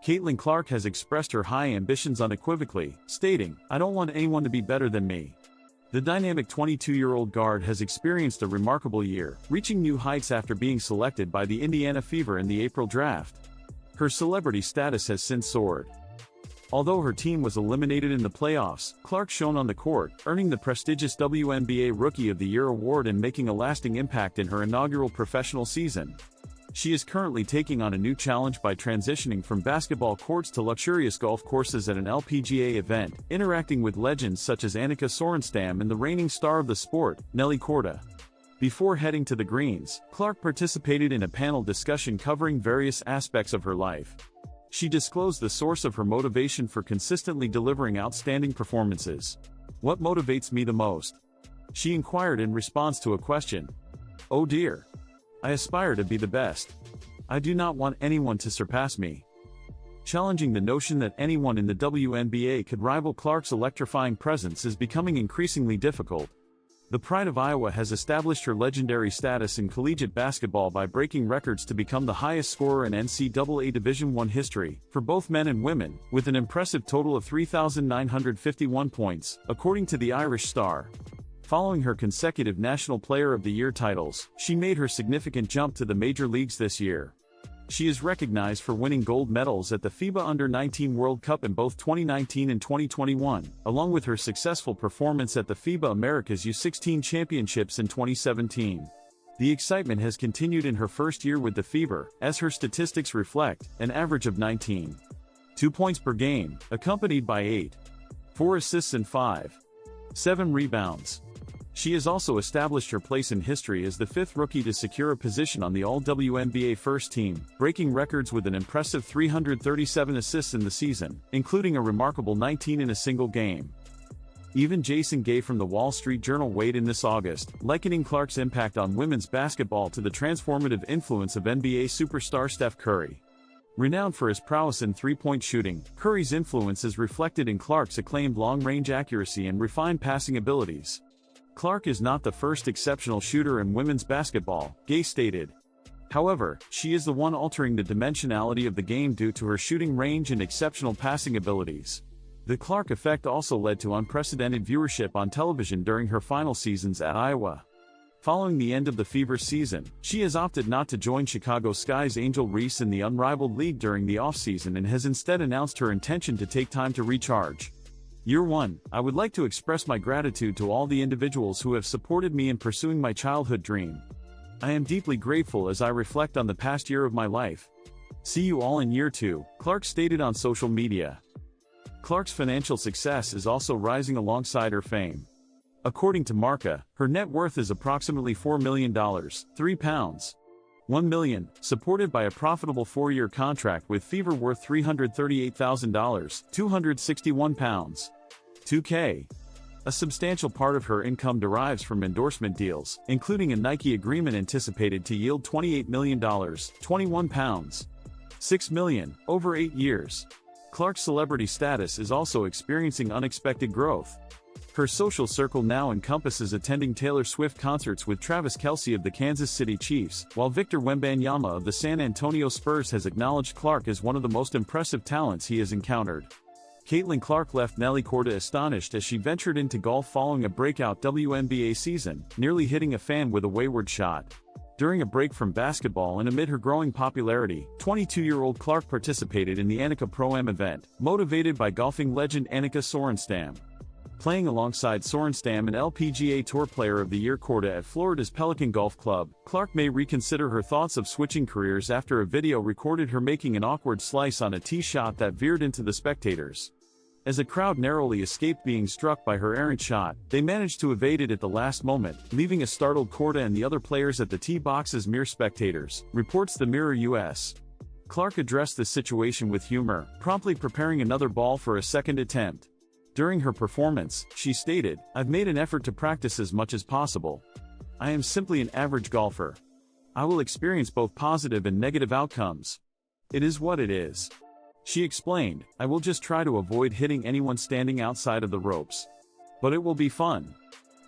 Caitlin Clark has expressed her high ambitions unequivocally, stating, "I don't want anyone to be better than me." The dynamic 22-year-old guard has experienced a remarkable year, reaching new heights after being selected by the Indiana Fever in the April draft. Her celebrity status has since soared. Although her team was eliminated in the playoffs, Clark shone on the court, earning the prestigious WNBA Rookie of the Year award and making a lasting impact in her inaugural professional season. She is currently taking on a new challenge by transitioning from basketball courts to luxurious golf courses at an LPGA event, interacting with legends such as Anica and the reigning star of the sport, Nelly Korda. Before heading to the greens, Clark participated in a panel discussion covering various aspects of her life. She disclosed the source of her motivation for consistently delivering outstanding performances. "What motivates me the most?" she inquired in response to a question. "Oh dear. I aspire to be the best. I do not want anyone to surpass me." Challenging the notion that anyone in the WNBA could rival Clark's electrifying presence is becoming increasingly difficult. The Pride of Iowa has established her legendary status in collegiate basketball by breaking records to become the highest scorer in NCAA Division I history, for both men and women, with an impressive total of 3,951 points, according to the Irish Star. Following her consecutive National Player of the Year titles, she made her significant jump to the major leagues this year. She is recognized for winning gold medals at the FIBA Under-19 World Cup in both 2019 and 2021, along with her successful performance at the FIBA Americas U16 Championships in 2017. The excitement has continued in her first year with the Fever, as her statistics reflect, an average of 19.2 points per game, accompanied by 8.4 assists and 5.7 rebounds. She has also established her place in history as the fifth rookie to secure a position on the All-WNBA first team, breaking records with an impressive 337 assists in the season, including a remarkable 19 in a single game. Even Jason Gay from the Wall Street Journal weighed in this August, likening Clark's impact on women's basketball to the transformative influence of NBA superstar Steph Curry. Renowned for his prowess in three-point shooting, Curry's influence is reflected in Clark's acclaimed long-range accuracy and refined passing abilities. "Clark is not the first exceptional shooter in women's basketball," Gay stated. However, she is the one altering the dimensionality of the game due to her shooting range and exceptional passing abilities. The Clark effect also led to unprecedented viewership on television during her final seasons at Iowa. Following the end of the Fever season, she has opted not to join Chicago Sky's Angel Reese in the unrivaled league during the offseason and has instead announced her intention to take time to recharge. Year 1, I would like to express my gratitude to all the individuals who have supported me in pursuing my childhood dream. I am deeply grateful as I reflect on the past year of my life. See you all in Year 2, Clark stated on social media. Clark's financial success is also rising alongside her fame. According to Marca, her net worth is approximately $4 million, £1 million, supported by a profitable 4-year contract with Fever worth $338,000, £261, $2K. A substantial part of her income derives from endorsement deals, including a Nike agreement anticipated to yield $28 million, £21, $6 million, over 8 years. Clark's celebrity status is also experiencing unexpected growth. Her social circle now encompasses attending Taylor Swift concerts with Travis Kelce of the Kansas City Chiefs, while Victor Wembanyama of the San Antonio Spurs has acknowledged Clark as one of the most impressive talents he has encountered. Caitlin Clark left Nelly Korda astonished as she ventured into golf following a breakout WNBA season, nearly hitting a fan with a wayward shot. During a break from basketball and amid her growing popularity, 22-year-old Clark participated in the Anica Pro-Am event, motivated by golfing legend Anica. Playing alongside Sorenstam and LPGA Tour Player of the Year Korda at Florida's Pelican Golf Club, Clark may reconsider her thoughts of switching careers after a video recorded her making an awkward slice on a tee shot that veered into the spectators. As a crowd narrowly escaped being struck by her errant shot, they managed to evade it at the last moment, leaving a startled Korda and the other players at the tee box as mere spectators, reports the Mirror US. Clark addressed the situation with humor, promptly preparing another ball for a second attempt. During her performance, she stated, "I've made an effort to practice as much as possible. I am simply an average golfer. I will experience both positive and negative outcomes. It is what it is." She explained, "I will just try to avoid hitting anyone standing outside of the ropes. But it will be fun.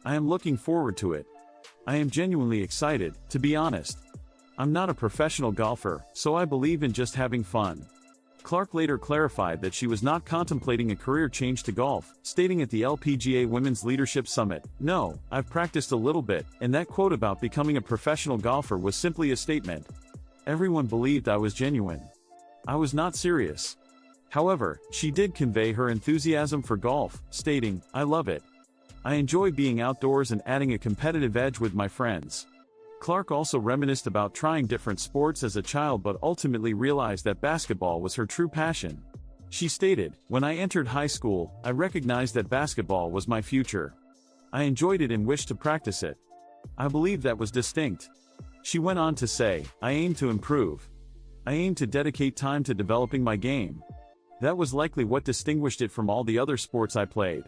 I am looking forward to it. I am genuinely excited, to be honest. I'm not a professional golfer, so I believe in just having fun." Clark later clarified that she was not contemplating a career change to golf, stating at the LPGA Women's Leadership Summit, "No, I've practiced a little bit, and that quote about becoming a professional golfer was simply a statement. Everyone believed I was genuine. I was not serious." However, she did convey her enthusiasm for golf, stating, "I love it. I enjoy being outdoors and adding a competitive edge with my friends." Clark also reminisced about trying different sports as a child but ultimately realized that basketball was her true passion. She stated, "When I entered high school, I recognized that basketball was my future. I enjoyed it and wished to practice it. I believed that was distinct." She went on to say, "I aim to improve. I aim to dedicate time to developing my game. That was likely what distinguished it from all the other sports I played."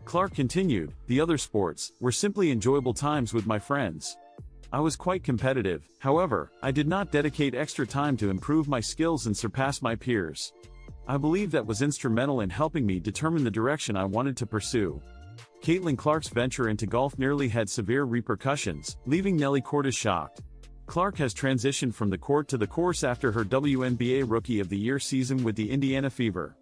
Clark continued, "The other sports were simply enjoyable times with my friends. I was quite competitive, however, I did not dedicate extra time to improve my skills and surpass my peers. I believe that was instrumental in helping me determine the direction I wanted to pursue." Caitlin Clark's venture into golf nearly had severe repercussions, leaving Nelly Cordes shocked. Clark has transitioned from the court to the course after her WNBA Rookie of the Year season with the Indiana Fever.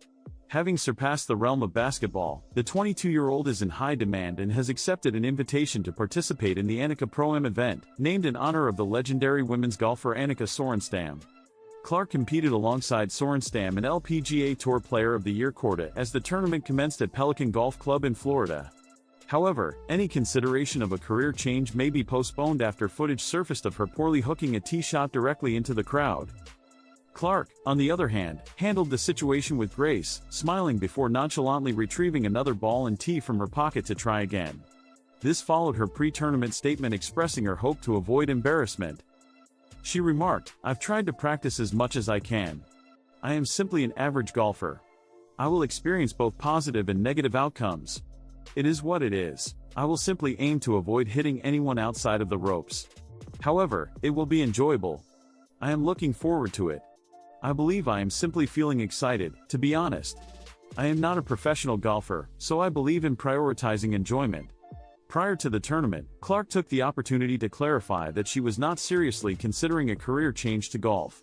Having surpassed the realm of basketball, the 22-year-old is in high demand and has accepted an invitation to participate in the Anica Pro-Am event, named in honor of the legendary women's golfer Anica Sorenstam. Clark competed alongside Sorenstam and LPGA Tour Player of the Year Corda as the tournament commenced at Pelican Golf Club in Florida. However, any consideration of a career change may be postponed after footage surfaced of her poorly hooking a tee shot directly into the crowd. Clark, on the other hand, handled the situation with grace, smiling before nonchalantly retrieving another ball and tee from her pocket to try again. This followed her pre-tournament statement expressing her hope to avoid embarrassment. She remarked, "I've tried to practice as much as I can. I am simply an average golfer. I will experience both positive and negative outcomes. It is what it is. I will simply aim to avoid hitting anyone outside of the ropes. However, it will be enjoyable. I am looking forward to it. I believe I am simply feeling excited, to be honest. I am not a professional golfer, so I believe in prioritizing enjoyment." Prior to the tournament, Clark took the opportunity to clarify that she was not seriously considering a career change to golf.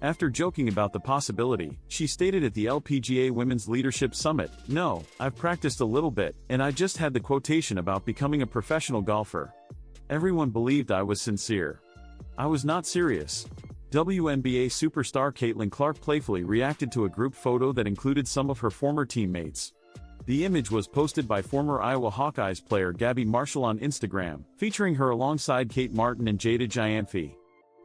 After joking about the possibility, she stated at the LPGA Women's Leadership Summit, "No, I've practiced a little bit, and I just had the quotation about becoming a professional golfer. Everyone believed I was sincere. I was not serious." WNBA superstar Caitlin Clark playfully reacted to a group photo that included some of her former teammates. The image was posted by former Iowa Hawkeyes player Gabby Marshall on Instagram, featuring her alongside Kate Martin and Jada Giamfi.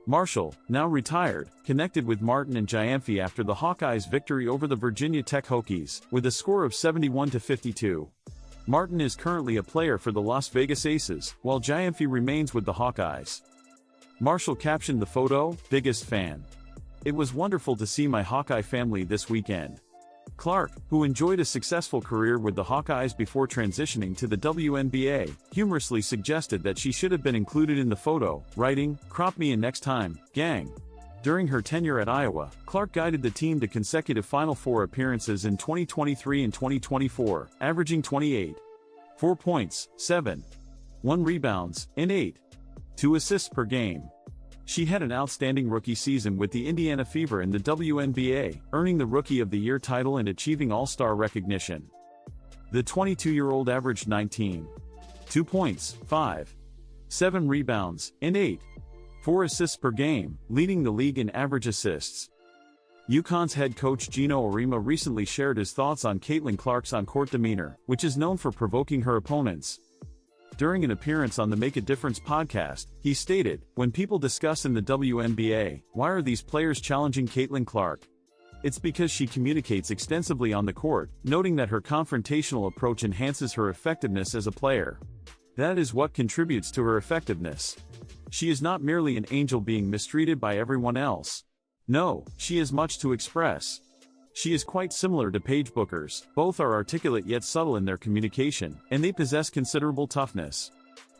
Marshall, now retired, connected with Martin and Giamfi after the Hawkeyes' victory over the Virginia Tech Hokies, with a score of 71-52. Martin is currently a player for the Las Vegas Aces, while Giamfi remains with the Hawkeyes. Marshall captioned the photo, "Biggest fan. It was wonderful to see my Hawkeye family this weekend." Clark, who enjoyed a successful career with the Hawkeyes before transitioning to the WNBA, humorously suggested that she should have been included in the photo, writing, "Crop me in next time, gang." During her tenure at Iowa, Clark guided the team to consecutive Final Four appearances in 2023 and 2024, averaging 28.4 points, 7.1 rebounds, and 8.2 assists per game. She had an outstanding rookie season with the Indiana Fever in the WNBA, earning the Rookie of the Year title and achieving All-Star recognition. The 22-year-old averaged 19.2 points, 5.7 rebounds, and 8.4 assists per game, leading the league in average assists. UConn's head coach Gino Auriemma recently shared his thoughts on Caitlin Clark's on-court demeanor, which is known for provoking her opponents. During an appearance on the Make a Difference podcast, he stated, "When people discuss in the WNBA, why are these players challenging Caitlin Clark? It's because she communicates extensively on the court, noting that her confrontational approach enhances her effectiveness as a player. That is what contributes to her effectiveness. She is not merely an angel being mistreated by everyone else. No, she has much to express. She is quite similar to Paige Booker's, both are articulate yet subtle in their communication, and they possess considerable toughness.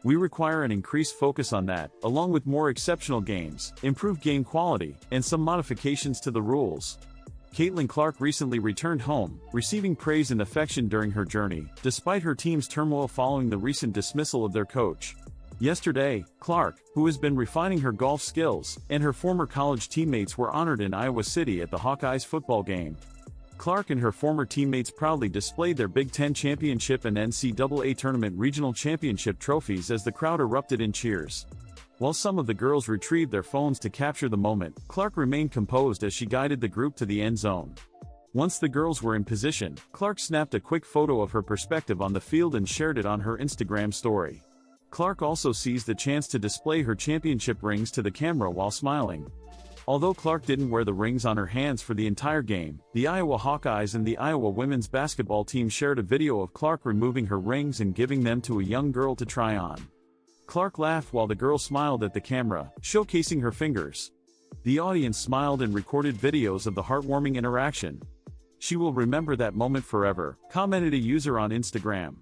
We require an increased focus on that, along with more exceptional games, improved game quality, and some modifications to the rules." Caitlin Clark recently returned home, receiving praise and affection during her journey, despite her team's turmoil following the recent dismissal of their coach. Yesterday, Clark, who has been refining her golf skills, and her former college teammates were honored in Iowa City at the Hawkeyes football game. Clark and her former teammates proudly displayed their Big Ten championship and NCAA tournament regional championship trophies as the crowd erupted in cheers. While some of the girls retrieved their phones to capture the moment, Clark remained composed as she guided the group to the end zone. Once the girls were in position, Clark snapped a quick photo of her perspective on the field and shared it on her Instagram story. Clark also seized the chance to display her championship rings to the camera while smiling. Although Clark didn't wear the rings on her hands for the entire game, the Iowa Hawkeyes and the Iowa women's basketball team shared a video of Clark removing her rings and giving them to a young girl to try on. Clark laughed while the girl smiled at the camera, showcasing her fingers. The audience smiled and recorded videos of the heartwarming interaction. "She will remember that moment forever," commented a user on Instagram.